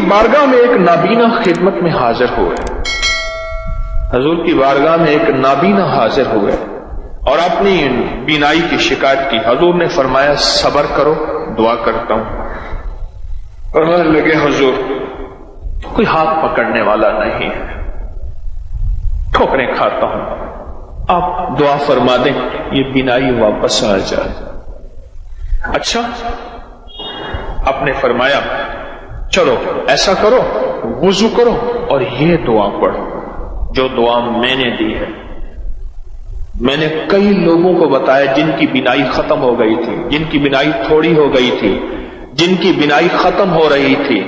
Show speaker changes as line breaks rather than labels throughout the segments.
بارگاہ میں ایک نابینا خدمت میں حاضر ہوئے، حضور کی بارگاہ میں ایک نابینا حاضر ہوئے اور اپنی بینائی کی شکایت کی۔ حضور نے فرمایا صبر کرو، دعا کرتا ہوں۔ اور لگے حضور کوئی ہاتھ پکڑنے والا نہیں ہے، ٹھوکریں کھاتا ہوں، آپ دعا فرما دیں یہ بینائی واپس آ جائے۔ اچھا، آپ نے فرمایا چلو ایسا کرو، وضو کرو اور یہ دعا پڑھو جو دعا میں نے دی ہے۔ میں نے کئی لوگوں کو بتایا جن کی بینائی ختم ہو گئی تھی، جن کی بینائی تھوڑی ہو گئی تھی، جن کی بینائی ختم ہو رہی تھی،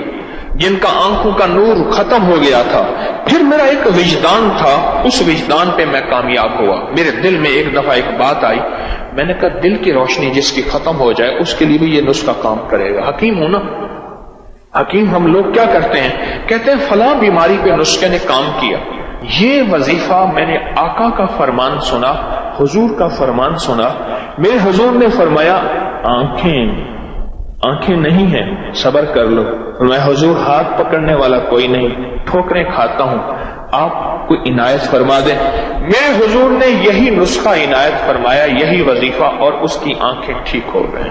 جن کا آنکھوں کا نور ختم ہو گیا تھا۔ پھر میرا ایک وجدان تھا، اس وجدان پہ میں کامیاب ہوا۔ میرے دل میں ایک دفعہ ایک بات آئی، میں نے کہا دل کی روشنی جس کی ختم ہو جائے اس کے لیے بھی یہ نسخہ کام کرے گا۔ حکیم ہوں نا، حکیم ہم لوگ کیا کرتے ہیں، کہتے ہیں فلاں بیماری پہ نسخے نے کام کیا۔ یہ وظیفہ میں نے آقا کا فرمان سنا، حضور کا فرمان سنا۔ میرے حضور نے فرمایا آنکھیں نہیں ہیں، صبر کر لو۔ میں حضور ہاتھ پکڑنے والا کوئی نہیں، ٹھوکریں کھاتا ہوں، آپ کو عنایت فرما دیں۔ میرے حضور نے یہی نسخہ عنایت فرمایا، یہی وظیفہ، اور اس کی آنکھیں ٹھیک ہو گئے۔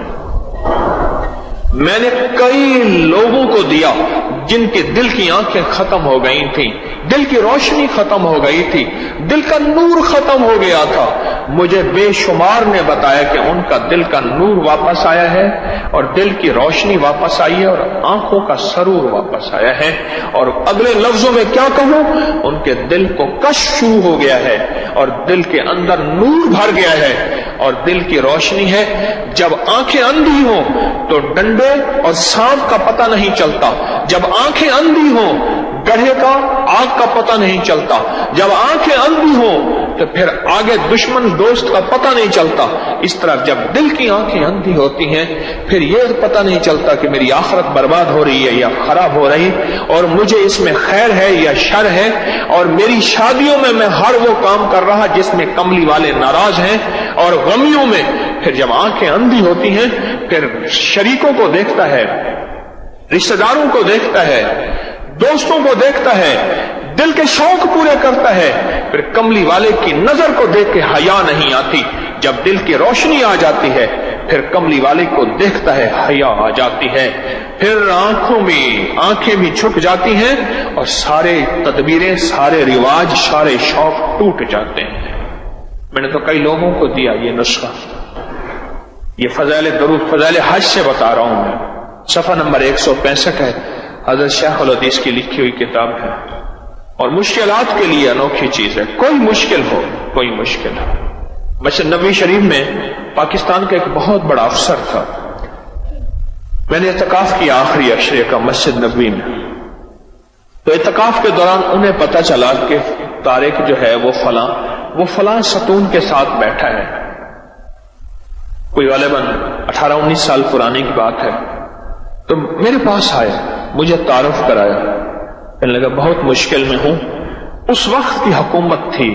میں نے کئی لوگوں کو دیا جن کے دل کی آنکھیں ختم ہو گئی تھیں، دل کی روشنی ختم ہو گئی تھی، دل کا نور ختم ہو گیا تھا۔ مجھے بے شمار نے بتایا کہ ان کا دل کا نور واپس آیا ہے اور دل کی روشنی واپس آئی ہے اور آنکھوں کا سرور واپس آیا ہے۔ اور اگلے لفظوں میں کیا کہوں، ان کے دل کو کشف شروع ہو گیا ہے اور دل کے اندر نور بھر گیا ہے اور دل کی روشنی ہے۔ جب آنکھیں اندھی ہوں تو ڈنڈے اور سانپ کا پتہ نہیں چلتا، جب آنکھیں اندھی ہوں گڑھے کا آگ کا پتہ نہیں چلتا، جب آنکھیں اندھی ہوں تو پھر آگے دشمن دوست کا پتہ نہیں چلتا۔ اس طرح جب دل کی آنکھیں اندھی ہوتی ہیں پھر یہ پتہ نہیں چلتا کہ میری آخرت برباد ہو رہی ہے یا خراب ہو رہی، اور مجھے اس میں خیر ہے یا شر ہے، اور میری شادیوں میں ہر وہ کام کر رہا جس میں کملی والے ناراض ہیں، اور غمیوں میں پھر جب آنکھیں اندھی ہوتی ہیں پھر شریکوں کو دیکھتا ہے، رشتہ داروں کو دیکھتا ہے، دوستوں کو دیکھتا ہے، دل کے شوق پورے کرتا ہے، پھر کملی والے کی نظر کو دیکھ کے حیا نہیں آتی۔ جب دل کی روشنی آ جاتی ہے پھر کملی والے کو دیکھتا ہے، حیا آ جاتی ہے، پھر آنکھیں بھی چھپ جاتی ہیں اور سارے تدبیریں، سارے رواج، سارے شوق ٹوٹ جاتے ہیں۔ میں نے تو کئی لوگوں کو دیا یہ نسخہ، یہ فضائل درود فضائل حج سے بتا رہا ہوں میں، صفحہ نمبر 165 ہے، حضرت شیخ الحدیث کی لکھی ہوئی کتاب ہے، اور مشکلات کے لیے انوکھی چیز ہے۔ کوئی مشکل ہو، کوئی مشکل ہو۔ مسجد نبوی شریف میں پاکستان کا ایک بہت بڑا افسر تھا، میں نے اعتکاف کیا آخری عشرے کا مسجد نبوی میں، تو اعتکاف کے دوران انہیں پتہ چلا کہ طارق جو ہے وہ فلاں ستون کے ساتھ بیٹھا ہے، کوئی غالباً 18-19 سال پرانی کی بات ہے۔ تو میرے پاس آئے، مجھے تعارف کرایا، کہنے لگا بہت مشکل میں ہوں، اس وقت کی حکومت تھی،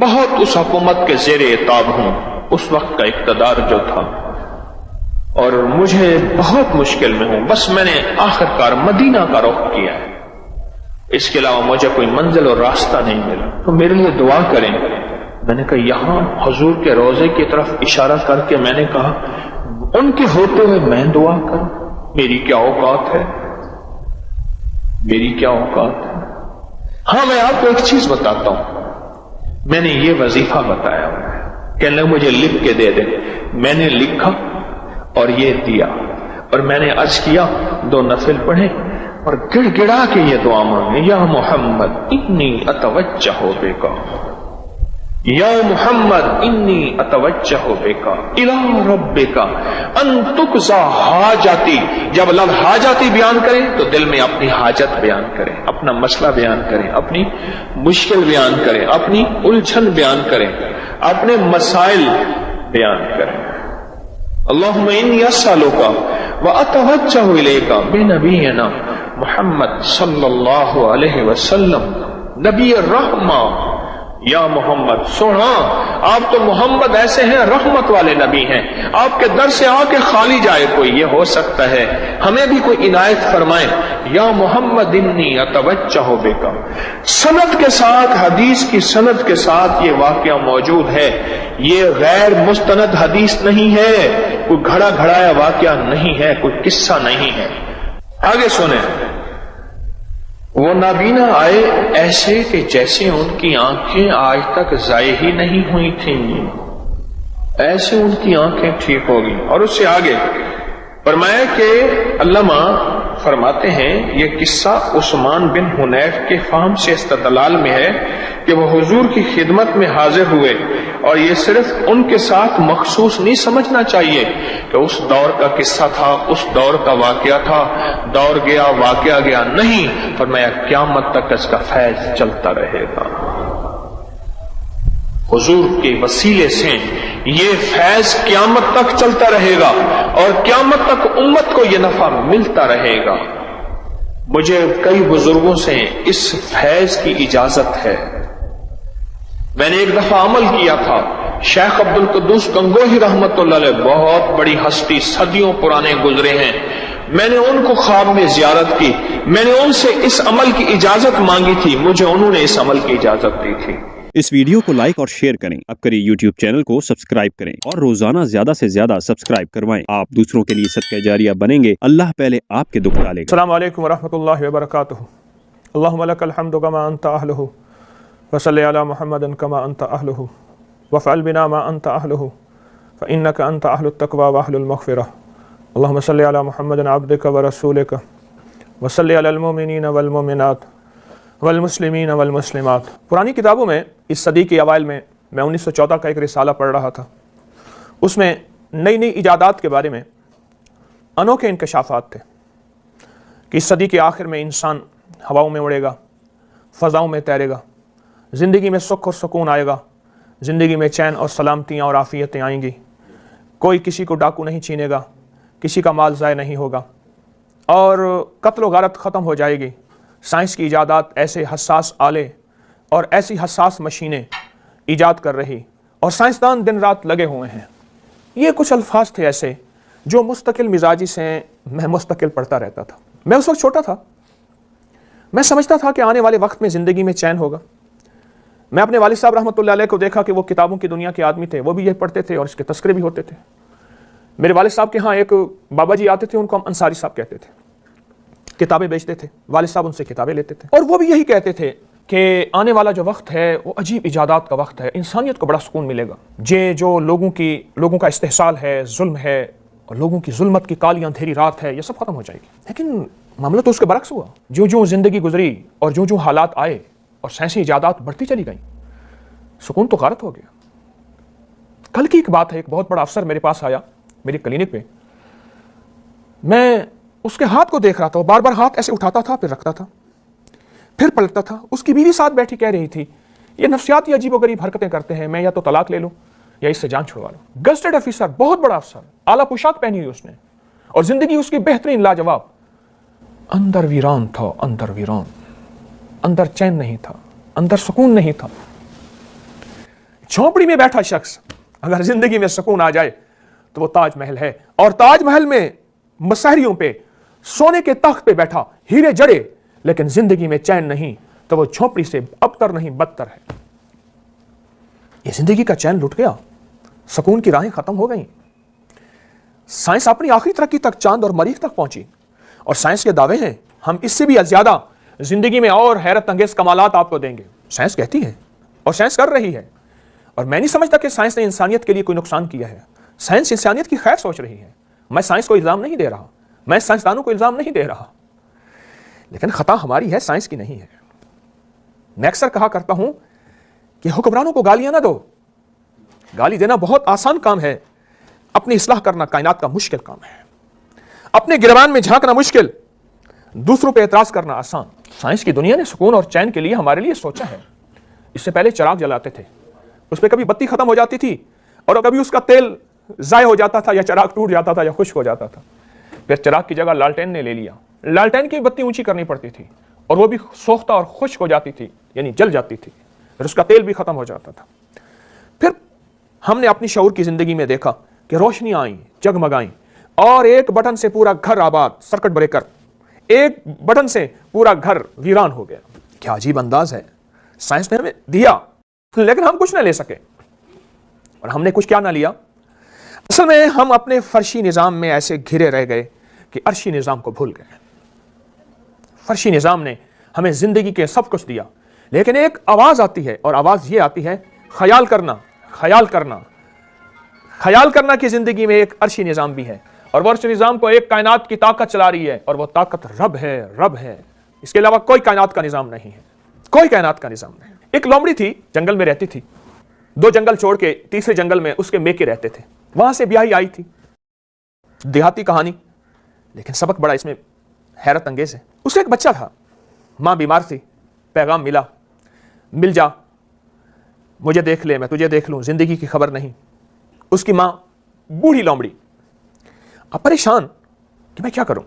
بہت اس حکومت کے زیر اعتاب ہوں، اس وقت کا اقتدار جو تھا، اور مجھے بہت مشکل میں ہوں، بس میں نے آخرکار مدینہ کا رخ کیا ہے، اس کے علاوہ مجھے کوئی منزل اور راستہ نہیں ملا، تو میرے لیے دعا کریں۔ میں نے کہا یہاں حضور کے روضے کی طرف اشارہ کر کے میں نے کہا ان کے ہوتے ہوئے میں دعا کروں، میری کیا اوقات ہے، میری کیا اوقات ہے۔ ہاں میں آپ کو ایک چیز بتاتا ہوں، میں نے یہ وظیفہ بتایا، کہنے لگے مجھے لکھ کے دے دے، میں نے لکھا اور یہ دیا، اور میں نے عرض کیا 2 نفل پڑھے اور گڑ گڑا کے یہ دعا مانگے، یا محمد انی اتوجہ بک، یا محمد انی اتوجہ بک الی ربک ان تقضی حاجتی۔ جب لفظ حاجتی بیان کریں تو دل میں اپنی حاجت بیان کریں، اپنا مسئلہ بیان کریں، اپنی مشکل بیان کریں، اپنی الجھن بیان کریں، اپنے مسائل بیان کریں۔ اللہم انی اسألک واتوجہ الیک بنبینا محمد صلی اللہ علیہ وسلم نبی الرحمہ یا محمد، سنا آپ تو محمد ایسے ہیں رحمت والے نبی ہیں، آپ کے در سے آ کے خالی جائے کوئی، یہ ہو سکتا ہے ہمیں بھی کوئی عنایت فرمائے۔ یا محمد انی اتوجہ بکا، سند کے ساتھ، حدیث کی سند کے ساتھ یہ واقعہ موجود ہے، یہ غیر مستند حدیث نہیں ہے، کوئی گھڑا گھڑایا واقعہ نہیں ہے، کوئی قصہ نہیں ہے۔ آگے سنیں، وہ نابینا آئے ایسے کہ جیسے ان کی آنکھیں آج تک ضائع ہی نہیں ہوئی تھیں، ایسے ان کی آنکھیں ٹھیک ہوگی۔ اور اس سے آگے فرمایا کہ علامہ فرماتے ہیں یہ قصہ عثمان بن حنیف کے فہم سے استدلال میں ہے کہ وہ حضور کی خدمت میں حاضر ہوئے، اور یہ صرف ان کے ساتھ مخصوص نہیں سمجھنا چاہیے کہ اس دور کا قصہ تھا، اس دور کا واقعہ تھا، دور گیا واقعہ گیا، نہیں، فرمایا قیامت تک اس کا فیض چلتا رہے گا۔ حضور کے وسیلے سے یہ فیض قیامت تک چلتا رہے گا، اور قیامت تک امت کو یہ نفع ملتا رہے گا۔ مجھے کئی بزرگوں سے اس فیض کی اجازت ہے۔ میں نے ایک دفعہ عمل کیا تھا، شیخ عبد القدوس گنگوہی رحمت اللہ علیہ، بہت بڑی ہستی، صدیوں پرانے گزرے ہیں، میں نے ان کو خواب میں زیارت کی، میں نے ان سے اس عمل کی اجازت مانگی تھی، مجھے انہوں نے اس عمل کی اجازت دی تھی۔
اس ویڈیو کو لائک اور شیئر کریں، اب کریں یوٹیوب چینل کو سبسکرائب کریں، اور روزانہ زیادہ سے زیادہ سبسکرائب کروائیں، آپ دوسروں کے لیے صدقہ جاریہ بنیں گے، اللہ پہلے آپ کے دکھ ڈالے گا۔
السلام علیکم ورحمۃ اللہ وبرکاتہ۔ اللہم لک الحمد کما انت اہلہ، وصلی علی محمد کما انت اہلہ، وفعل بنا ما انت اہلہ، فانک انت اہل التقوی واہل المغفرہ۔ اللہم صلی علی محمد عبدک ورسولک، وصلی علی المؤمنین والمؤمنات والمسلمین والمسلمات۔ پرانی کتابوں میں اس صدی کے اوائل میں 1914 کا ایک رسالہ پڑھ رہا تھا، اس میں نئی نئی ایجادات کے بارے میں انوکھے انکشافات تھے کہ اس صدی کے آخر میں انسان ہواؤں میں اڑے گا، فضاؤں میں تیرے گا، زندگی میں سکھ اور سکون آئے گا، زندگی میں چین اور سلامتیاں اور عافیتیں آئیں گی، کوئی کسی کو ڈاکو نہیں چھینے گا، کسی کا مال ضائع نہیں ہوگا، اور قتل و غارت ختم ہو جائے گی۔ سائنس کی ایجادات ایسے حساس آلے اور ایسی حساس مشینیں ایجاد کر رہی، اور سائنسدان دن رات لگے ہوئے ہیں۔ یہ کچھ الفاظ تھے ایسے جو مستقل مزاجی سے میں مستقل پڑھتا رہتا تھا۔ میں اس وقت چھوٹا تھا، میں سمجھتا تھا کہ آنے والے وقت میں زندگی میں چین ہوگا۔ میں اپنے والد صاحب رحمۃ اللہ علیہ کو دیکھا کہ وہ کتابوں کی دنیا کے آدمی تھے، وہ بھی یہ پڑھتے تھے اور اس کے تذکرے بھی ہوتے تھے۔ میرے والد صاحب کے ہاں ایک بابا جی آتے تھے، ان کو ہم انصاری صاحب کہتے تھے، کتابیں بیچتے تھے، والد صاحب ان سے کتابیں لیتے تھے، اور وہ بھی یہی کہتے تھے کہ آنے والا جو وقت ہے وہ عجیب ایجادات کا وقت ہے، انسانیت کو بڑا سکون ملے گا۔ جو لوگوں کا استحصال ہے، ظلم ہے، اور لوگوں کی ظلمت کی کالی اندھیری رات ہے، یہ سب ختم ہو جائے گی۔ لیکن معاملہ تو اس کے برعکس ہوا، جو زندگی گزری اور جو حالات آئے اور سائنسی ایجادات بڑھتی چلی گئیں، سکون تو غارت ہو گیا۔ کل کی ایک بات ہے، ایک بہت بڑا افسر میرے پاس آیا میری کلینک پہ، میں اس کے ہاتھ کو دیکھ رہا تھا، وہ بار بار ہاتھ ایسے اٹھاتا تھا، پھر رکھتا تھا، پھر پلٹتا تھا۔ اس کی بیوی ساتھ بیٹھی کہہ رہی تھی یہ نفسیاتی عجیب و غریب حرکتیں کرتے ہیں، میں یا تو طلاق لے لوں یا اس سے جان چھڑوا لوں۔ گزٹڈ افیسر، بہت بڑا افسر، اعلیٰ پوشاک پہنی ہوئی اس نے، اور زندگی اس کی بہترین لاجواب۔ اندر ویران تھا، اندر ویران، اندر چین نہیں تھا، اندر سکون نہیں تھا۔ جھونپڑی میں بیٹھا شخص اگر زندگی میں سکون آ جائے تو وہ تاج محل ہے، اور تاج محل میں مسحریوں پہ سونے کے تخت پہ بیٹھا، ہیرے جڑے، لیکن زندگی میں چین نہیں، تو وہ جھونپڑی سے ابتر نہیں بدتر ہے۔ یہ زندگی کا چین لٹ گیا، سکون کی راہیں ختم ہو گئیں۔ سائنس اپنی آخری ترقی تک چاند اور مریخ تک پہنچی، اور سائنس کے دعوے ہیں ہم اس سے بھی زیادہ زندگی میں اور حیرت انگیز کمالات آپ کو دیں گے۔ سائنس کہتی ہے اور سائنس کر رہی ہے، اور میں نہیں سمجھتا کہ سائنس نے انسانیت کے لیے کوئی نقصان کیا ہے۔ سائنس انسانیت کی خیر سوچ رہی ہے، میں سائنس کو الزام نہیں دے رہا، میں سائنسدانوں کو الزام نہیں دے رہا، لیکن خطا ہماری ہے، سائنس کی نہیں ہے۔ میں اکثر کہا کرتا ہوں کہ حکمرانوں کو گالیاں نہ دو، گالی دینا بہت آسان کام ہے، اپنی اصلاح کرنا کائنات کا مشکل کام ہے۔ اپنے گریبان میں جھانکنا مشکل، دوسروں پہ اعتراض کرنا آسان۔ سائنس کی دنیا نے سکون اور چین کے لیے ہمارے لیے سوچا ہے۔ اس سے پہلے چراغ جلاتے تھے، اس پہ کبھی بتی ختم ہو جاتی تھی، اور کبھی اس کا تیل ضائع ہو جاتا تھا، یا چراغ ٹوٹ جاتا تھا، یا خشک ہو جاتا تھا۔ پھر چراغ کی جگہ لالٹین نے لے لیا، لالٹین کی بتی اونچی کرنی پڑتی تھی، اور وہ بھی سوختہ اور خشک ہو جاتی تھی، یعنی جل جاتی تھی۔ پھر اس کا تیل بھی ختم ہو جاتا تھا. پھر ہم نے اپنی شعور کی زندگی میں دیکھا کہ روشنیاں آئیں، جگمگائیں، اور ایک بٹن سے پورا گھر آباد، سرکٹ بریکر، ایک بٹن سے پورا گھر ویران ہو گیا. کیا عجیب انداز ہے. سائنس نے ہمیں دیا لیکن ہم کچھ نہ لے سکے. اور ہم نے کچھ کیا نہ لیا؟ اصل میں ہم اپنے فرشی نظام میں ایسے گھرے رہ گئے کہ عرشی نظام کو بھول گئے. فرشی نظام نے ہمیں زندگی کے سب کچھ دیا، لیکن ایک آواز آتی ہے، اور آواز یہ آتی ہے خیال کرنا، خیال کرنا، خیال کرنا کہ زندگی میں ایک عرشی نظام بھی ہے، اور وہ عرشی نظام کو ایک کائنات کی طاقت چلا رہی ہے، اور وہ طاقت رب ہے. رب ہے، اس کے علاوہ کوئی کائنات کا نظام نہیں ہے، کوئی کائنات کا نظام نہیں. ایک لومڑی تھی، جنگل میں رہتی تھی. 2 جنگل چھوڑ کے تیسرے جنگل میں اس کے میکے رہتے تھے. وہاں سے بیاہی آئی تھی. دیہاتی کہانی، لیکن سبق بڑا اس میں حیرت انگیز ہے. اس کا ایک بچہ تھا، ماں بیمار تھی. پیغام ملا، مل جا، مجھے دیکھ لے، میں تجھے دیکھ لوں، زندگی کی خبر نہیں. اس کی ماں بوڑھی لومڑی، اب پریشان کہ میں کیا کروں.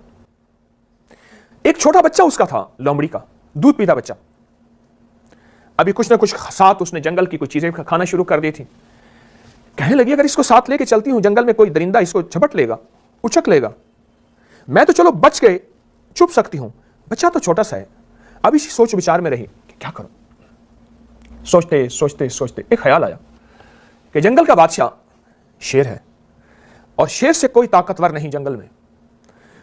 ایک چھوٹا بچہ اس کا تھا، لومڑی کا، دودھ پیتا بچہ. ابھی کچھ نہ کچھ ساتھ اس نے جنگل کی کچھ چیزیں کھانا شروع کر دی تھی. کہنے لگی اگر اس کو ساتھ لے کے چلتی ہوں جنگل میں کوئی درندہ اس کو جھپٹ لے گا، اچک لے گا. میں تو چلو بچ کے چھپ سکتی ہوں، بچہ تو چھوٹا سا ہے. اب اسی سوچ بچار میں رہی کہ کیا کروں. سوچتے سوچتے سوچتے ایک خیال آیا کہ جنگل کا بادشاہ شیر ہے، اور شیر سے کوئی طاقتور نہیں جنگل میں،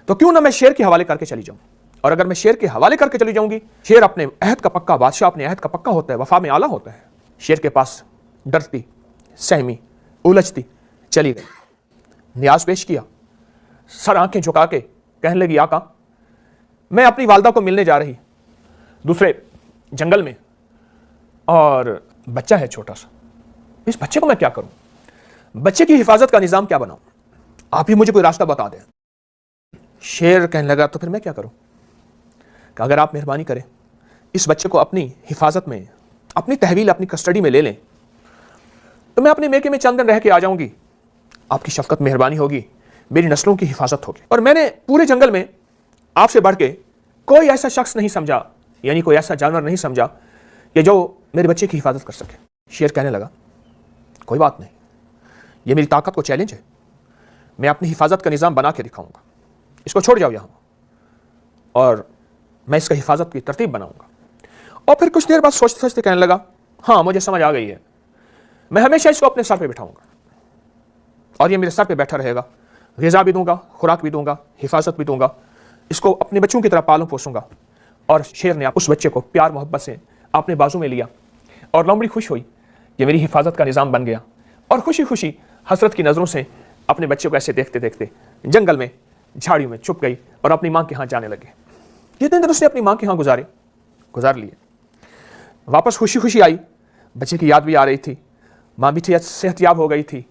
تو کیوں نہ میں شیر کے حوالے کر کے چلی جاؤں. اور اگر میں شیر کے حوالے کر کے چلی جاؤں گی، شیر اپنے عہد کا پکا، بادشاہ اپنے عہد کا پکا ہوتا ہے، وفا میں اعلیٰ ہوتا ہے. شیر کے پاس ڈرتی، سہمی، الجھتی چلی گئی. نیاز پیش کیا، سر آنکھیں جھکا کے کہنے لگی آقا میں اپنی والدہ کو ملنے جا رہی دوسرے جنگل میں، اور بچہ ہے چھوٹا سا، اس بچے کو میں کیا کروں، بچے کی حفاظت کا نظام کیا بناؤں، آپ ہی مجھے کوئی راستہ بتا دیں. شیر کہنے لگا تو پھر میں کیا کروں، کہ اگر آپ مہربانی کریں اس بچے کو اپنی حفاظت میں، اپنی تحویل، اپنی کسٹڈی میں لے لیں، تو میں اپنے میکے میں چند دن رہ کے آ جاؤں گی، آپ کی شفقت مہربانی ہوگی، میری نسلوں کی حفاظت ہوگی. اور میں نے پورے جنگل میں آپ سے بڑھ کے کوئی ایسا شخص نہیں سمجھا، یعنی کوئی ایسا جانور نہیں سمجھا کہ جو میرے بچے کی حفاظت کر سکے. شیر کہنے لگا کوئی بات نہیں، یہ میری طاقت کو چیلنج ہے، میں اپنی حفاظت کا نظام بنا کے دکھاؤں گا. اس کو چھوڑ جاؤ یہاں، اور میں اس کا حفاظت کی ترتیب بناؤں گا. اور پھر کچھ دیر بعد سوچتے سوچتے کہنے لگا ہاں مجھے سمجھ آ گئی ہے، میں ہمیشہ اس کو اپنے سر پہ بٹھاؤں گا، اور یہ میرے سر پہ بیٹھا رہے گا. غذا بھی دوں گا، خوراک بھی دوں گا، حفاظت بھی دوں گا، اس کو اپنے بچوں کی طرح پالوں پوسوں گا. اور شیر نے اس بچے کو پیار محبت سے اپنے بازو میں لیا، اور لومڑی خوش ہوئی کہ میری حفاظت کا نظام بن گیا. اور خوشی خوشی حسرت کی نظروں سے اپنے بچے کو ایسے دیکھتے دیکھتے جنگل میں جھاڑیوں میں چھپ گئی، اور اپنی ماں کے ہاں جانے لگے. جتنے دن اس نے اپنی ماں کے ہاں گزار لیے. واپس خوشی خوشی آئی، بچے کی یاد بھی آ رہی تھی، ماں بھی صحت یاب ہو گئی تھی،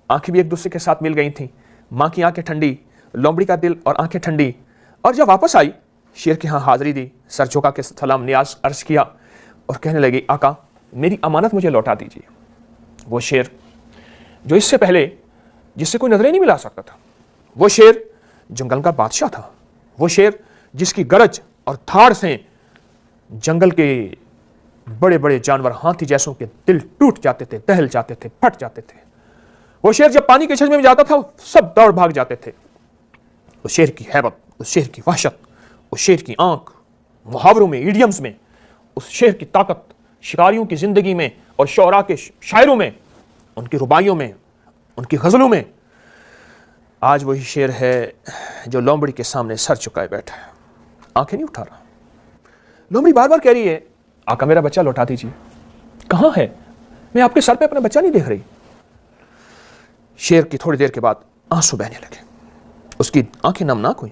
آنکھیں بھی ایک دوسرے کے ساتھ مل گئی تھیں. ماں کی آنکھیں ٹھنڈی، لومڑی کا دل اور آنکھیں ٹھنڈی. اور جب واپس آئی شیر کے ہاں حاضری دی، سر جھکا کے سلام نیاز عرض کیا، اور کہنے لگی آقا میری امانت مجھے لوٹا دیجیے. وہ شیر جو اس سے پہلے جس سے کوئی نظریں نہیں ملا سکتا تھا، وہ شیر جنگل کا بادشاہ تھا، وہ شیر جس کی گرج اور دھاڑ سے جنگل کے بڑے بڑے جانور ہاتھی جیسوں کے دل ٹوٹ جاتے تھے، دہل جاتے تھے، پھٹ جاتے تھے. وہ شیر جب پانی کے چشمے میں جاتا تھا سب دوڑ بھاگ جاتے تھے. اس شیر کی ہیبت، اس شیر کی وحشت، اس شیر کی آنکھ، محاوروں میں، ایڈیمز میں، اس شیر کی طاقت شکاریوں کی زندگی میں اور شعراء کے شاعروں میں، ان کی رباعیوں میں، ان کی غزلوں میں. آج وہی شیر ہے جو لومڑی کے سامنے سر چکائے بیٹھا ہے، آنکھیں نہیں اٹھا رہا. لومڑی بار بار کہہ رہی ہے آقا میرا بچہ لوٹا دیجیے. کہاں ہے؟ میں آپ کے سر پہ اپنا بچہ نہیں دیکھ رہی. شیر کی تھوڑی دیر کے بعد آنسو بہنے لگے، اس کی آنکھیں نمناک ہوئی.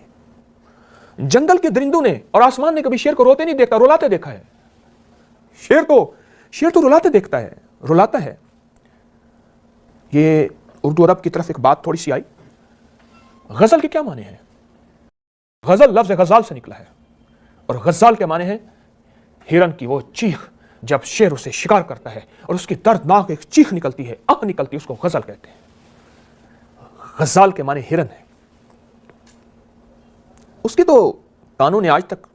جنگل کے درندوں نے اور آسمان نے کبھی شیر کو روتے نہیں دیکھا، رلاتے دیکھا ہے. شیر تو رلاتے دیکھتا ہے، رلاتا ہے. یہ اردو عرب کی طرف ایک بات تھوڑی سی آئی. غزل کے کیا معنی ہیں؟ غزل لفظ غزال سے نکلا ہے، اور غزال کے معنی ہیں ہرن کی وہ چیخ جب شیر اسے شکار کرتا ہے اور اس کی دردناک ایک چیخ نکلتی ہے، آہ نکلتی ہے، اس کو غزل کہتے ہیں. غزال کے معنی ہرن ہے. اس کی تو کانوں نے آج تک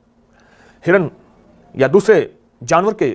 ہرن یا دوسرے جانور کے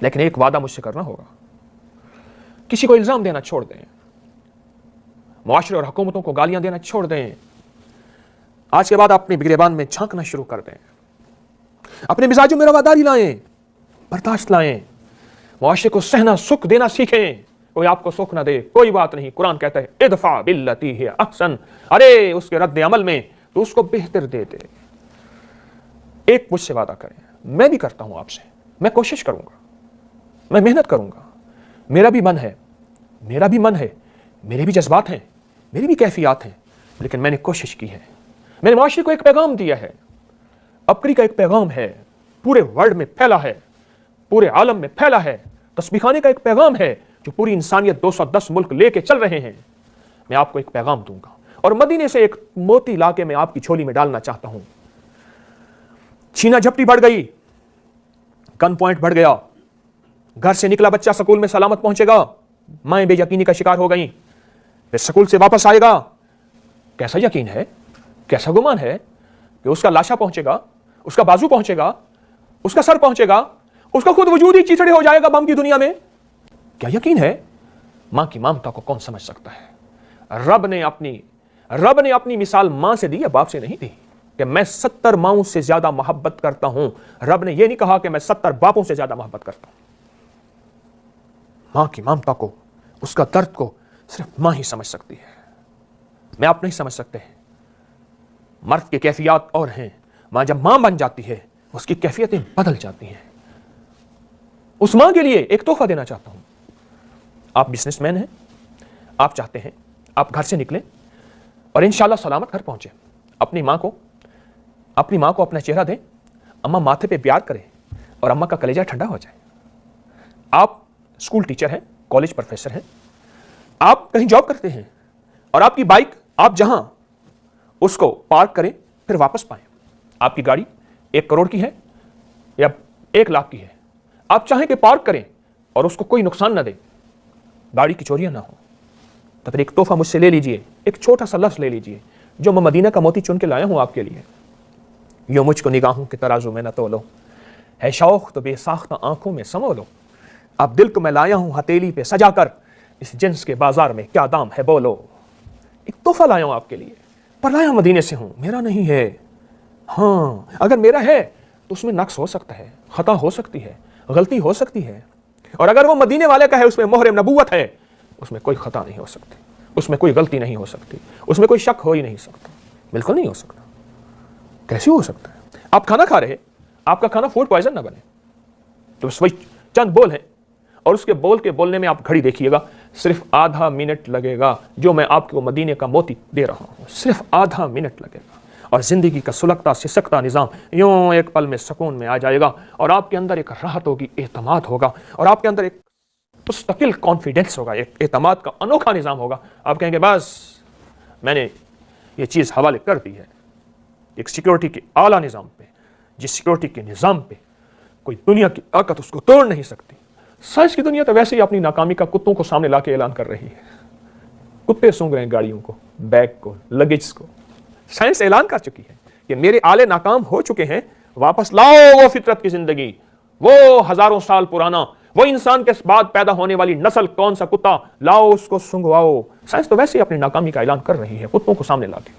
لیکن ایک وعدہ مجھ سے کرنا ہوگا، کسی کو الزام دینا چھوڑ دیں، معاشرے اور حکومتوں کو گالیاں دینا چھوڑ دیں، آج کے بعد اپنے گریبان میں جھانکنا شروع کر دیں، اپنے مزاجوں میں رواداری لائیں، برداشت لائیں، معاشرے کو سہنا سکھ دینا سیکھیں۔ کوئی آپ کو سکھ نہ دے کوئی بات نہیں، قرآن کہتا ہے ادفع باللتی ہی احسن، ارے اس کے رد عمل میں تو اس کو بہتر دے دے۔ ایک مجھ سے وعدہ کریں، میں بھی کرتا ہوں آپ سے، میں کوشش کروں گا، میں محنت کروں گا، میرا بھی من ہے، میرے بھی جذبات ہیں، میری بھی کیفیات ہیں، لیکن میں نے کوشش کی ہے، میں نے معاشرے کو ایک پیغام دیا ہے، عبقری کا ایک پیغام ہے، پورے ورلڈ میں پھیلا ہے، پورے عالم میں پھیلا ہے، تسبیح خانے کا ایک پیغام ہے جو پوری انسانیت 210 ملک لے کے چل رہے ہیں۔ میں آپ کو ایک پیغام دوں گا اور مدینے سے ایک موتی لا کے میں آپ کی جھولی میں ڈالنا چاہتا ہوں۔ چھینا جھپٹی بڑھ گئی، گن پوائنٹ بڑھ گیا، گھر سے نکلا بچہ سکول میں سلامت پہنچے گا، مائیں بے یقینی کا شکار ہو گئیں، پھر سکول سے واپس آئے گا، کیسا یقین ہے، کیسا گمان ہے کہ اس کا لاشا پہنچے گا، اس کا بازو پہنچے گا، اس کا سر پہنچے گا، اس کا خود وجود ہی چیچڑے ہو جائے گا بم کی دنیا میں؟ کیا یقین ہے؟ ماں کی ممتا کو کون سمجھ سکتا ہے؟ رب نے اپنی مثال ماں سے دی ہے، باپ سے نہیں دی کہ میں 70 ماؤں سے زیادہ محبت کرتا ہوں۔ رب نے یہ نہیں کہا کہ میں 70 باپوں سے زیادہ محبت کرتا ہوں۔ ماں کی ممتا کو، اس کا درد کو صرف ماں ہی سمجھ سکتی ہے، میں آپ نہیں سمجھ سکتے ہیں۔ مرد کی کیفیات اور ہیں، ماں جب ماں بن جاتی ہے اس کی کیفیتیں بدل جاتی ہیں۔ اس ماں کے لیے ایک تحفہ دینا چاہتا ہوں۔ آپ بزنس مین ہیں، آپ چاہتے ہیں آپ گھر سے نکلیں اور انشاءاللہ سلامت گھر پہنچے، اپنی ماں کو اپنا چہرہ دیں، اماں ماتھے پہ پیار کریں اور اماں کا کلیجہ ٹھنڈا ہو جائے۔ آپ اسکول ٹیچر ہیں، کالج پروفیسر ہیں، آپ کہیں جاب کرتے ہیں اور آپ کی بائک آپ جہاں اس کو پارک کریں پھر واپس پائیں۔ آپ کی گاڑی 1 کروڑ کی ہے یا 1 لاکھ کی ہے، آپ چاہیں کہ پارک کریں اور اس کو کوئی نقصان نہ دیں، گاڑی کی چوریاں نہ ہوں، تو پھر ایک تحفہ مجھ سے لے لیجئے، ایک چھوٹا سا لفظ لے لیجئے جو میں مدینہ کا موتی چن کے لایا ہوں آپ کے لیے۔ یوں مجھ کو نگاہوں کے ترازو میں نہ تولو، ہے شوق تو بے ساختہ آنکھوں میں سمو لو، اب دل کو میں لایا ہوں ہتھیلی پہ سجا کر، اس جنس کے بازار میں کیا دام ہے بولو۔ ایک تحفہ لایا ہوں آپ کے لیے، پر لایا مدینے سے ہوں، میرا نہیں ہے۔ ہاں اگر میرا ہے تو اس میں نقص ہو سکتا ہے، خطا ہو سکتی ہے، غلطی ہو سکتی ہے، اور اگر وہ مدینے والے کا ہے اس میں مہر نبوت ہے، اس میں کوئی خطا نہیں ہو سکتی، اس میں کوئی غلطی نہیں ہو سکتی، اس میں کوئی شک ہو ہی نہیں سکتا، بالکل نہیں ہو سکتا۔ کیسے ہو سکتا ہے؟ آپ کھانا کھا رہے، آپ کا کھانا فوڈ پوائزن نہ بنے، تو بس وہی چند بول ہیں، اور اس کے بول کے بولنے میں آپ گھڑی دیکھیے گا، صرف آدھا منٹ لگے گا، جو میں آپ کو مدینے کا موتی دے رہا ہوں، صرف آدھا منٹ لگے گا، اور زندگی کا سلگتا سسکتا نظام یوں ایک پل میں سکون میں آ جائے گا، اور آپ کے اندر ایک راحت ہوگی، اعتماد ہوگا، اور آپ کے اندر ایک مستقل کانفیڈنس ہوگا، ایک اعتماد کا انوکھا نظام ہوگا۔ آپ کہیں گے بس میں نے یہ چیز حوالے کر دی ہے ایک سیکیورٹی کے اعلیٰ نظام پہ، جس سیکیورٹی کے نظام پہ کوئی دنیا کی طاقت اس کو توڑ نہیں سکتی۔ سائنس کی دنیا تو ویسے ہی اپنی ناکامی کا کتوں کو سامنے لا کے اعلان کر رہی ہے، کتے سونگ رہے ہیں گاڑیوں کو، بیگ کو، لگیج کو۔ سائنس اعلان کر چکی ہے کہ میرے آلے ناکام ہو چکے ہیں، واپس لاؤ وہ فطرت کی زندگی، وہ ہزاروں سال پرانا، وہ انسان کے بعد پیدا ہونے والی نسل، کون سا کتا، لاؤ اس کو سنگواؤ۔ سائنس تو ویسے ہی اپنی ناکامی کا اعلان کر رہی ہے کتوں کو سامنے لا کے۔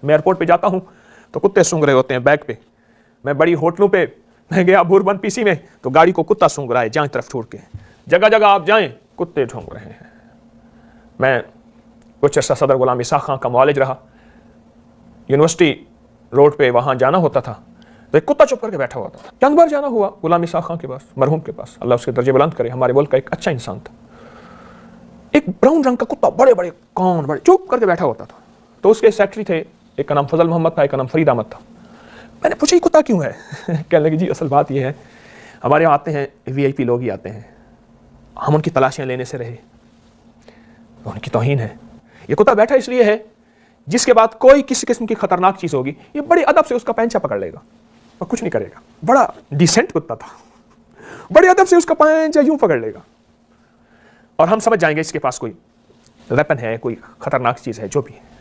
میں ایئرپورٹ پہ جاتا ہوں تو کتے سونگ رہے ہوتے ہیں بیگ پہ، میں بڑی ہوٹلوں پہ میں گیا بوربن پی سی میں تو گاڑی کو کتا سونگ رہا ہے جائیں طرف چھوڑ کے، جگہ جگہ آپ جائیں کتے ڈھونگ رہے ہیں۔ میں کچھ عرصہ صدر غلام اسحاق خان کا معالج رہا، یونیورسٹی روڈ پہ وہاں جانا ہوتا تھا تو ایک کتا چپ کر کے بیٹھا ہوا تھا۔ چند بار جانا ہوا غلام اسحاق خان کے پاس، مرحوم کے پاس، اللہ اس کے درجے بلند کرے، ہمارے ملک کا ایک اچھا انسان تھا۔ ایک براؤن رنگ کا کتا، بڑے بڑے کان، بڑے چپ کر کے بیٹھا ہوتا تھا۔ تو اس کے سیکٹری تھے، ایک کا نام فضل محمد تھا، ایک کا نام فرید احمد تھا۔ میں نے پوچھا یہ کتا کیوں ہے؟ کہنے لگے جی اصل بات یہ ہے ہمارے یہاں آتے ہیں وی آئی پی لوگ ہی آتے ہیں، ہم ان کی تلاشیاں لینے سے رہے، ان کی توہین ہے۔ یہ کتا بیٹھا اس لیے ہے جس کے بعد کوئی کسی قسم کی خطرناک چیز ہوگی یہ بڑے ادب سے اس کا پینچا پکڑ لے گا اور کچھ نہیں کرے گا۔ بڑا ڈیسنٹ کتا تھا، بڑے ادب سے اس کا پینچا یوں پکڑ لے گا اور ہم سمجھ جائیں گے اس کے پاس کوئی ویپن ہے، کوئی خطرناک چیز ہے، جو بھی ہے۔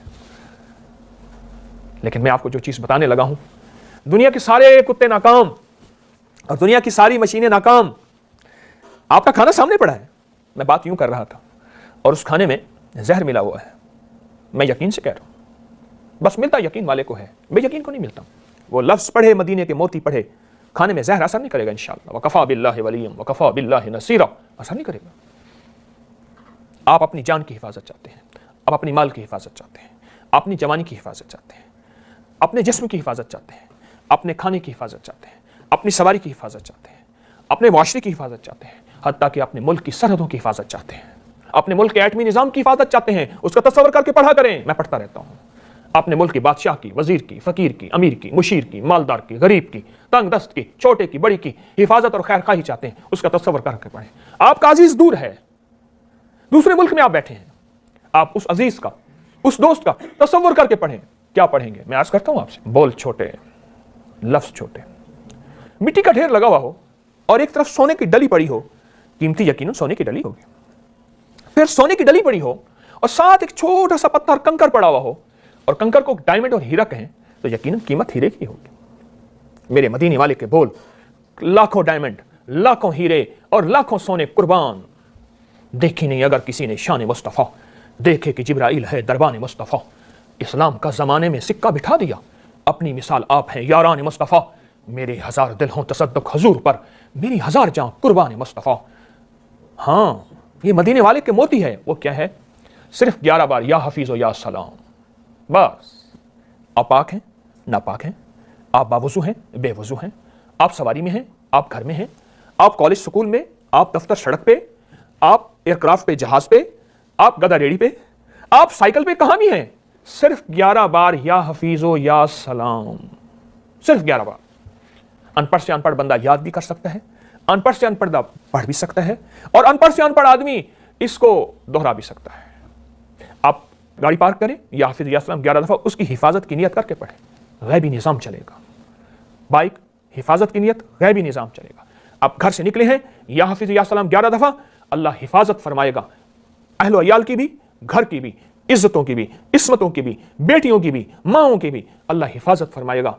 لیکن میں آپ کو جو چیز بتانے لگا ہوں، دنیا کے سارے کتے ناکام اور دنیا کی ساری مشینیں ناکام، آپ کا کھانا سامنے پڑا ہے، میں بات یوں کر رہا تھا اور اس کھانے میں زہر ملا ہوا ہے، میں یقین سے کہہ رہا ہوں، بس ملتا یقین والے کو ہے، بے یقین کو نہیں ملتا۔ وہ لفظ پڑھے، مدینے کے موتی پڑھے، کھانے میں زہر اثر نہیں کرے گا انشاءاللہ۔ وَكَفَى بِاللَّهِ وَلِيًّا وَكَفَى بِاللَّهِ نَصِيرًا، اثر نہیں کرے گا۔ آپ اپنی جان کی حفاظت چاہتے ہیں، آپ اپنی مال کی حفاظت چاہتے ہیں، اپنی جوانی کی حفاظت چاہتے ہیں، اپنے جسم کی حفاظت چاہتے ہیں، اپنے کھانے کی حفاظت چاہتے ہیں، اپنی سواری کی حفاظت چاہتے ہیں، اپنے معاشرے کی حفاظت چاہتے ہیں، حتیٰ کہ اپنے ملک کی سرحدوں کی حفاظت چاہتے ہیں، اپنے ملک کے ایٹمی نظام کی حفاظت چاہتے ہیں۔ اس کا تصور کر کے پڑھا کریں، میں پڑھتا رہتا ہوں۔ اپنے ملک کی بادشاہ کی، وزیر کی، فقیر کی، امیر کی، مشیر کی، مالدار کی، غریب کی، تنگ دست کی، چھوٹے کی، بڑی کی حفاظت اور خیر خواہی چاہتے ہیں، اس کا تصور کر کے پڑھیں۔ آپ کا عزیز دور ہے، دوسرے ملک میں آپ بیٹھے ہیں، آپ اس عزیز کا، اس دوست کا تصور کر کے پڑھیں۔ کیا پڑھیں گے؟ میں عرض کرتا ہوں آپ سے، بول چھوٹے، لفظ چھوٹے، مٹی کا ڈھیر لگا ہوا ہو اور ایک طرف سونے کی ڈلی پڑی ہو، قیمتی یقیناً سونے کی ڈلی ہوگی، پھر سونے کی ڈلی پڑی ہو اور ساتھ ایک چھوٹا سا پتھر کنکر پڑا ہوا ہو اور کنکر کو ڈائمنڈ اور ہیرا کہیں تو یقیناً قیمت ہیرے کی ہوگی۔ میرے مدینے والے کے بول، لاکھوں ڈائمنڈ، لاکھوں ہیرے اور لاکھوں سونے قربان، دیکھی نہیں اگر کسی نے شان مصطفیٰ، دیکھے کہ جبرائیل ہے دربان مصطفیٰ، اسلام کا زمانے میں سکہ بٹھا دیا، اپنی مثال آپ ہیں یاران مصطفیٰ، میرے ہزار دل ہوں تصدق حضور پر، میری ہزار جاں قربان مصطفیٰ۔ ہاں یہ مدینے والے کے موتی ہے، وہ کیا ہے؟ صرف 11 بار یا حفیظ و یا سلام، بس۔ آپ پاک ہیں، ناپاک ہیں، آپ باوضو ہیں، بے وضو ہیں، آپ سواری میں ہیں، آپ گھر میں ہیں، آپ کالج سکول میں، آپ دفتر سڑک پہ، آپ ایئرکرافٹ پہ، جہاز پہ، آپ گدا ریڑھی پہ، آپ سائیکل پہ، کہاں بھی ہیں، صرف 11 بار یا حفیظ و یا سلام، صرف 11 بار۔ ان پڑھ سے ان پڑھ بندہ یاد بھی کر سکتا ہے، ان پڑھ سے ان پڑھ پڑھ بھی سکتا ہے، اور ان پڑھ سے ان پڑھ آدمی اس کو دوہرا بھی سکتا ہے۔ آپ گاڑی پارک کریں، یا حفیظ یا سلام 11 دفعہ اس کی حفاظت کی نیت کر کے پڑھیں، غیبی نظام چلے گا۔ بائک حفاظت کی نیت، غیبی نظام چلے گا۔ آپ گھر سے نکلے ہیں، یا حفیظ یا سلام 11 دفعہ، اللہ حفاظت فرمائے گا، اہل و عیال کی بھی، گھر کی بھی، عزتوں کی بھی، عصمتوں کی بھی، بیٹیوں کی بھی، ماؤں کی بھی اللہ حفاظت فرمائے گا۔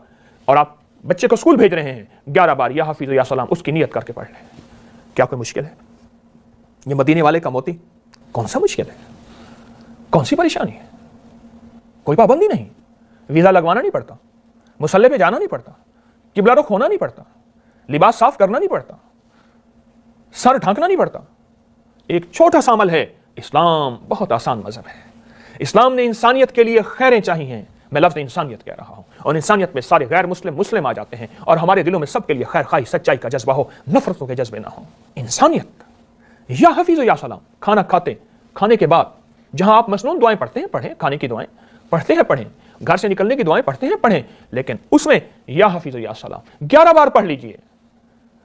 اور آپ بچے کو اسکول بھیج رہے ہیں، 11 بار یا حفیظ یا سلام اس کی نیت کر کے پڑھ لیں۔ کیا کوئی مشکل ہے؟ یہ مدینے والے کا موتی کون سا مشکل ہے؟ کون سی پریشانی ہے؟ کوئی پابندی نہیں، ویزا لگوانا نہیں پڑتا، مصلی پہ جانا نہیں پڑتا، قبلہ رخ ہونا نہیں پڑتا، لباس صاف کرنا نہیں پڑتا، سر ڈھانکنا نہیں پڑتا۔ ایک چھوٹا سا عمل ہے۔ اسلام بہت آسان مذہب ہے۔ اسلام نے انسانیت کے لیے خیریں چاہی ہیں، میں لفظ انسانیت کہہ رہا ہوں، اور انسانیت میں سارے غیر مسلم آ جاتے ہیں، اور ہمارے دلوں میں سب کے لیے خیر خواہی، سچائی کا جذبہ ہو، نفرتوں کے جذبے نہ ہو۔ انسانیت، یا حفیظ یا سلام، کھانا کھاتے، کھانے کے بعد جہاں آپ مسنون دعائیں پڑھتے ہیں پڑھیں، کھانے کی دعائیں پڑھتے ہیں پڑھیں، گھر سے نکلنے کی دعائیں پڑھتے ہیں پڑھیں، لیکن اس میں یا حفیظ یا سلام 11 بار پڑھ لیجئے۔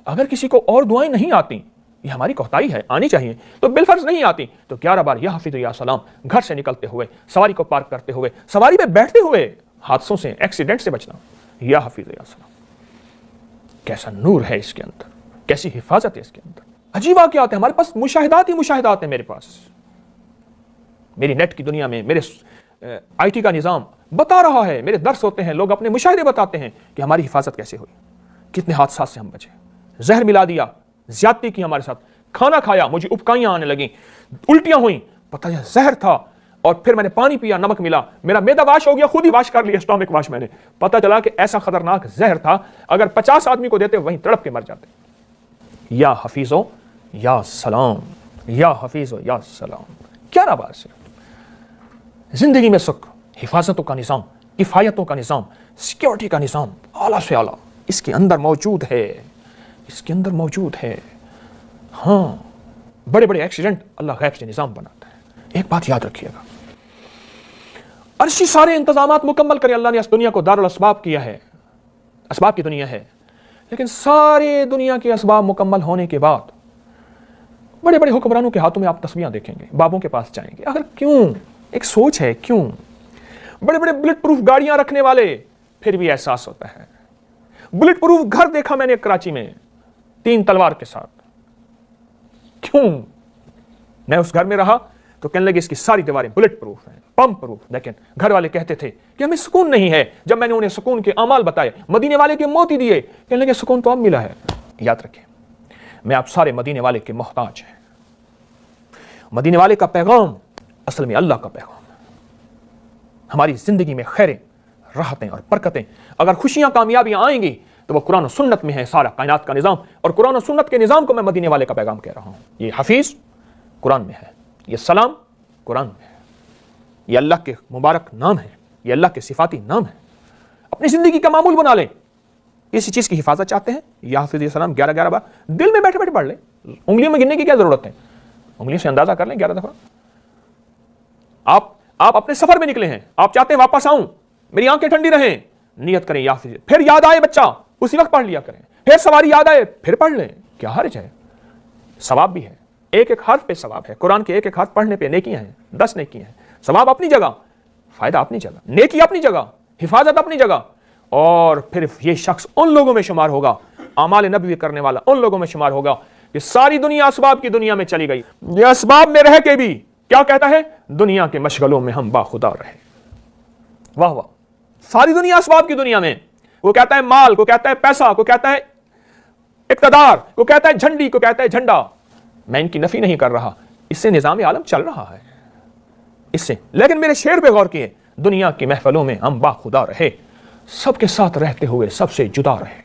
اگر کسی کو اور دعائیں نہیں آتی، یہ ہماری کوتاہی ہے، آنی چاہیے، تو بالفرض نہیں آتی تو 11 بار یا حفیظ یا سلام، گھر سے نکلتے ہوئے، سواری کو پارک کرتے ہوئے، سواری پہ بیٹھتے ہوئے، حادثوں سے، ایکسیڈنٹ سے بچنا، یا حفیظ یا سلام۔ کیسا نور ہے اس کے اندر، کیسی حفاظت ہے اس کے اندر۔ عجیب واقعات ہیں ہمارے پاس، مشاہدات ہی مشاہدات ہیں میرے پاس۔ میری نیٹ کی دنیا میں، میرے آئی ٹی کا نظام بتا رہا ہے، میرے درس ہوتے ہیں، لوگ اپنے مشاہدے بتاتے ہیں کہ ہماری حفاظت کیسے ہوئی، کتنے حادثات سے ہم بچے۔ زہر ملا دیا، زیادتی کی ہمارے ساتھ، کھانا کھایا، مجھے ابکائیاں آنے لگیں، الٹیاں ہوئیں، پتہ ہے زہر تھا، اور پھر میں نے پانی پیا، نمک ملا، میرا معدہ واش ہو گیا، خود ہی واش کر لیا، اسٹامک واش میں نے، پتہ چلا کہ ایسا خطرناک زہر تھا، اگر 50 آدمی کو دیتے وہیں تڑپ کے مر جاتے۔ یا حفیظو یا سلام، یا حفیظو یا سلام، 11 بار سے زندگی میں سکھ، حفاظتوں کا نظام، کفایتوں کا نظام، سیکیورٹی کا نظام اعلیٰ سے اعلیٰ اس کے اندر موجود ہے، اس کے اندر موجود ہے۔ ہاں بڑے بڑے ایکسیڈنٹ اللہ غیب سے نظام بناتا ہے۔ ایک بات یاد رکھیے گا، عرشی سارے انتظامات مکمل کرے اللہ نے اس دنیا کو دارالاسباب کیا ہے، اسباب کی دنیا ہے، لیکن سارے دنیا کے اسباب مکمل ہونے کے بعد بڑے بڑے حکمرانوں کے ہاتھوں میں آپ تسبیحاں دیکھیں گے، بابوں کے پاس جائیں گے، اگر کیوں، ایک سوچ ہے کیوں، بڑے بڑے بلٹ پروف گاڑیاں رکھنے والے، پھر بھی احساس ہوتا ہے۔ بلٹ پروف گھر دیکھا میں نے کراچی میں 3 تلوار کے ساتھ، کیوں؟ میں اس گھر میں رہا تو کہنے لگے اس کی ساری دیواریں بلٹ پروف ہیں، پمپ پروف، لیکن گھر والے کہتے تھے کہ ہمیں سکون نہیں ہے۔ جب میں نے انہیں سکون کے اعمال بتائے، مدینے والے کے موتی دیے، کہنے لگے سکون تو اب ملا ہے۔ یاد رکھیں، میں آپ سارے مدینے والے کے محتاج ہیں. مدینے والے کا پیغام اصل میں اللہ کا پیغام ہے. ہماری زندگی میں خیریں، راحتیں اور برکتیں، اگر خوشیاں کامیابیاں آئیں گی تو وہ قرآن و سنت میں ہے سارا کائنات کا نظام، اور قرآن و سنت کے نظام کو میں مدینے والے کا پیغام کہہ رہا ہوں. یہ حفیظ قرآن میں ہے، یہ سلام قرآن میں ہے، یہ اللہ کے مبارک نام ہے، یہ اللہ کے صفاتی نام ہے. اپنی زندگی کا معمول بنا لیں. کسی چیز کی حفاظت چاہتے ہیں، یا حافظ السلام 11 بار دل میں بیٹھے بیٹھے پڑھ لیں. انگلیوں میں گننے کی کیا ضرورت ہے؟ انگلیوں سے اندازہ کر لیں 11 دفعہ. آپ اپنے سفر میں نکلے ہیں، آپ چاہتے ہیں واپس آؤں، میری آنکھیں ٹھنڈی رہیں، نیت کریں یا پھر یاد آئے بچہ اسی وقت پڑھ لیا کریں. پھر سواری یاد آئے پھر پڑھ لیں، کیا حرج ہے؟ ثواب بھی ہے، ایک ایک حرف پہ ثواب ہے. قرآن کے ایک ایک حرف پڑھنے پہ نیکیاں ہیں، 10 نیکیاں ہیں. ثواب اپنی جگہ، فائدہ اپنی جگہ، نیکی اپنی جگہ، حفاظت اپنی جگہ. اور پھر یہ شخص ان لوگوں میں شمار ہوگا، اعمال نبوی کرنے والا ان لوگوں میں شمار ہوگا کہ ساری دنیا اسباب کی دنیا میں چلی گئی، یہ اسباب میں رہ کے بھی کیا کہتا ہے؟ دنیا کے مشغلوں میں ہم باخدا رہے. واہ واہ. ساری دنیا اسباب کی دنیا میں، وہ کہتا ہے مال، کو کہتا ہے پیسہ، کو کہتا ہے اقتدار، کو کہتا ہے جھنڈی، کو کہتا ہے جھنڈا. میں ان کی نفی نہیں کر رہا، اس سے نظام عالم چل رہا ہے اس سے. لیکن میرے شعر پہ غور کیے، دنیا کی محفلوں میں ہم باخدا رہے، سب کے ساتھ رہتے ہوئے سب سے جدا رہے.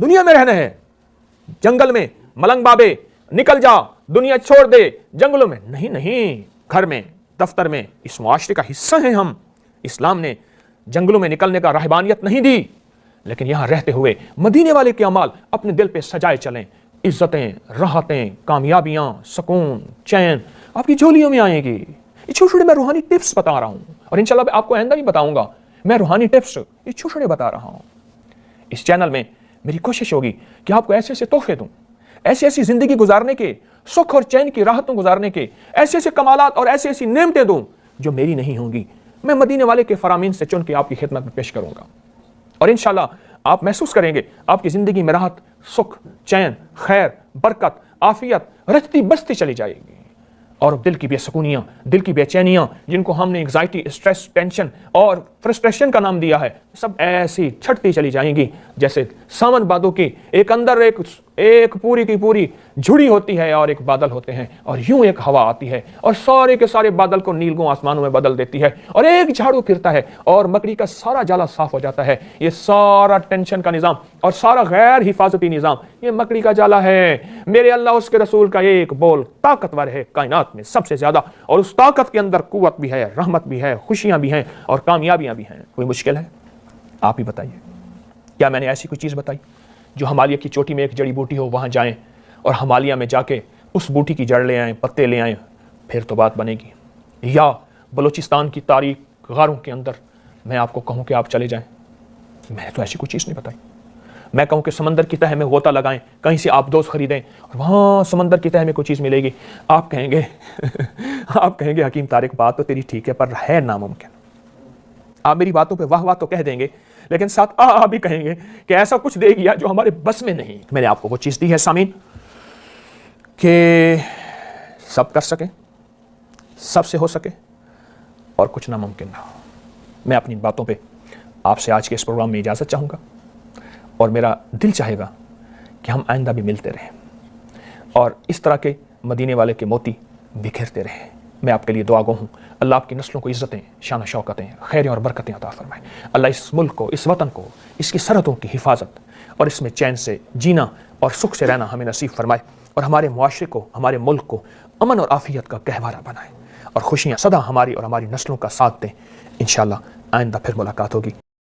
دنیا میں رہنا ہے، جنگل میں ملنگ بابے نکل جا، دنیا چھوڑ دے، جنگلوں میں نہیں، گھر میں، دفتر میں، اس معاشرے کا حصہ ہیں ہم. اسلام نے جنگلوں میں نکلنے کا رہبانیت نہیں دی، لیکن یہاں رہتے ہوئے مدینے والے کے اعمال اپنے دل پہ سجائے چلیں. عزتیں، راحتیں، کامیابیاں، سکون، چین آپ کی جھولیوں میں آئیں گی. یہ چھوٹے چھوٹے میں روحانی ٹپس بتا رہا ہوں، اور انشاءاللہ آپ کو آئندہ بھی بتاؤں گا. میں روحانی ٹپس یہ چھوٹے چھوٹے بتا رہا ہوں. اس چینل میں میری کوشش ہوگی کہ آپ کو ایسے ایسے تحفے دوں، ایسی ایسی زندگی گزارنے کے، سکھ اور چین کی راحتوں گزارنے کے، ایسے ایسے کمالات اور ایسی ایسی نعمتیں دوں جو میری نہیں ہوں گی. میں مدینے والے کے فرامین سے چن کے آپ کی خدمت میں پیش کروں گا، اور انشاءاللہ آپ محسوس کریں گے آپ کی زندگی میں راحت، سکھ، چین، خیر، برکت، عافیت رچتی بستی چلی جائے گی. اور دل کی بے سکونیاں، دل کی بے چینیاں، جن کو ہم نے انگزائٹی، اسٹریس، ٹینشن اور فرسٹریشن کا نام دیا ہے، سب ایسی چھٹتی چلی جائیں گی جیسے ساون بادوں کی ایک اندر ایک پوری کی پوری جھڑی ہوتی ہے اور ایک بادل ہوتے ہیں، اور یوں ایک ہوا آتی ہے اور سارے کے سارے بادل کو نیلگوں آسمانوں میں بدل دیتی ہے، اور ایک جھاڑو پھرتا ہے اور مکڑی کا سارا جالا صاف ہو جاتا ہے. یہ سارا ٹینشن کا نظام اور سارا غیر حفاظتی نظام یہ مکڑی کا جالا ہے. میرے اللہ اس کے رسول کا ایک بول طاقتور ہے کائنات میں سب سے زیادہ، اور اس طاقت کے اندر قوت بھی ہے، رحمت بھی ہے، خوشیاں بھی ہیں اور کامیابیاں بھی ہیں. کوئی مشکل ہے؟ آپ ہی بتائیے. کیا میں نے ایسی کوئی چیز بتائی جو ہمالیہ کی چوٹی میں ایک جڑی بوٹی ہو، وہاں جائیں اور ہمالیہ میں جا کے اس بوٹی کی جڑ لے آئیں، پتے لے آئیں، پھر تو بات بنے گی؟ یا بلوچستان کی تاریک غاروں کے اندر میں آپ کو کہوں کہ آپ چلے جائیں؟ میں نے تو ایسی کوئی چیز نہیں بتائی. میں کہوں کہ سمندر کی تہہ میں غوطہ لگائیں، کہیں سے آپ دوست خریدیں اور وہاں سمندر کی تہہ میں کوئی چیز ملے گی، آپ کہیں گے حکیم طارق بات تو تیری ٹھیک ہے پر ہے ناممکن. آپ میری باتوں پہ واہ واہ تو کہہ دیں گے، لیکن ساتھ بھی کہیں گے کہ ایسا کچھ دے گیا جو ہمارے بس میں نہیں. میں نے آپ کو وہ چیز دی ہے سامعین کہ سب کر سکیں، سب سے ہو سکے اور کچھ ناممکن نہ ہو. میں اپنی باتوں پہ آپ سے آج کے اس پروگرام میں اجازت چاہوں گا، اور میرا دل چاہے گا کہ ہم آئندہ بھی ملتے رہیں اور اس طرح کے مدینے والے کے موتی بکھیرتے رہیں. میں آپ کے لیے دعا گو ہوں، اللہ آپ کی نسلوں کو عزتیں، شان و شوکتیں، خیریں اور برکتیں عطا فرمائے. اللہ اس ملک کو، اس وطن کو، اس کی سرحدوں کی حفاظت اور اس میں چین سے جینا اور سکھ سے رہنا ہمیں نصیب فرمائے، اور ہمارے معاشرے کو، ہمارے ملک کو امن اور عافیت کا گہوارہ بنائے، اور خوشیاں سدا ہماری اور ہماری نسلوں کا ساتھ دیں. انشاءاللہ آئندہ پھر ملاقات ہوگی.